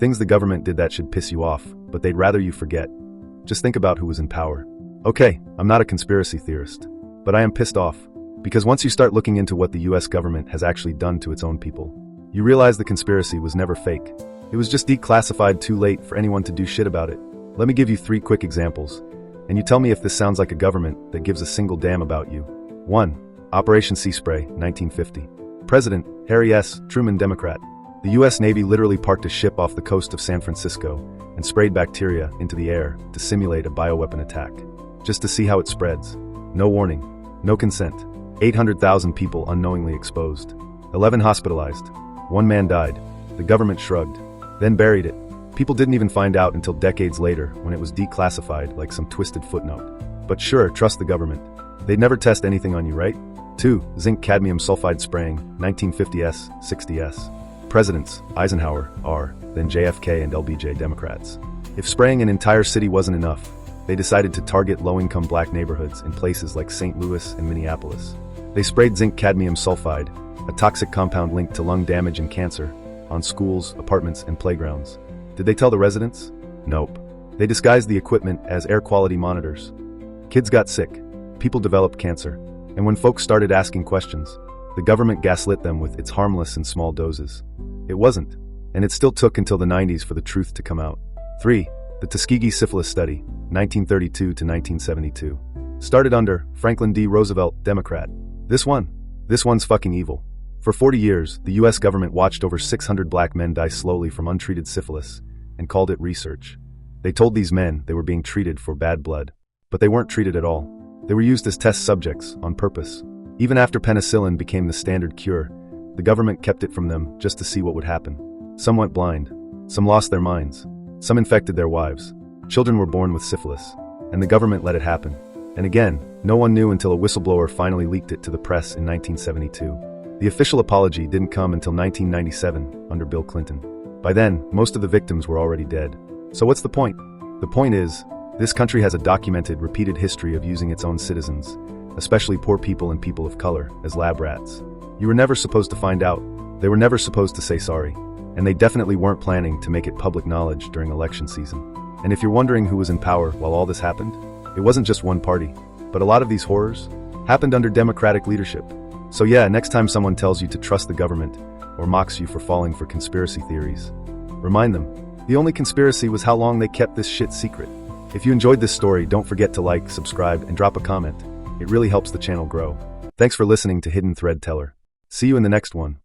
Things the government did that should piss you off, but they'd rather you forget. Just think about who was in power. Okay, I'm not a conspiracy theorist, but I am pissed off. Because once you start looking into what the US government has actually done to its own people, you realize the conspiracy was never fake. It was just declassified too late for anyone to do shit about it. Let me give you 3 quick examples, and you tell me if this sounds like a government that gives a single damn about you. 1. Operation Sea Spray, 1950. President Harry S. Truman, Democrat. The US Navy literally parked a ship off the coast of San Francisco and sprayed bacteria into the air to simulate a bioweapon attack, just to see how it spreads. No warning, no consent. 800,000 people unknowingly exposed. 11 hospitalized. 1 man died. The government shrugged, then buried it. People didn't even find out until decades later when it was declassified like some twisted footnote. But sure, trust the government. They'd never test anything on you, right? 2. Zinc cadmium sulfide spraying, 1950s, 60s. Presidents, Eisenhower, R., then JFK and LBJ, Democrats. If spraying an entire city wasn't enough, they decided to target low-income black neighborhoods in places like St. Louis and Minneapolis. They sprayed zinc cadmium sulfide, a toxic compound linked to lung damage and cancer, on schools, apartments, and playgrounds. Did they tell the residents? Nope. They disguised the equipment as air quality monitors. Kids got sick, people developed cancer, and when folks started asking questions, the government gaslit them with it's harmless in small doses. It wasn't, and it still took until the 90s for the truth to come out. 3. The Tuskegee Syphilis Study, 1932 to 1972. Started under Franklin D. Roosevelt, Democrat. This one's fucking evil. For 40 years, the US government watched over 600 black men die slowly from untreated syphilis and called it research. They told these men they were being treated for bad blood, but they weren't treated at all. They were used as test subjects on purpose. Even after penicillin became the standard cure, the government kept it from them just to see what would happen. Some went blind. Some lost their minds. Some infected their wives. Children were born with syphilis, and the government let it happen. And again, no one knew until a whistleblower finally leaked it to the press in 1972. The official apology didn't come until 1997 under Bill Clinton. By then, most of the victims were already dead. So what's the point? The point is, this country has a documented, repeated history of using its own citizens, especially poor people and people of color, as lab rats. You were never supposed to find out. They were never supposed to say sorry. And they definitely weren't planning to make it public knowledge during election season. And if you're wondering who was in power while all this happened, it wasn't just one party, but a lot of these horrors happened under Democratic leadership. So yeah, next time someone tells you to trust the government or mocks you for falling for conspiracy theories, remind them, the only conspiracy was how long they kept this shit secret. If you enjoyed this story, don't forget to like, subscribe, and drop a comment. It really helps the channel grow. Thanks for listening to Hidden Thread Teller. See you in the next one.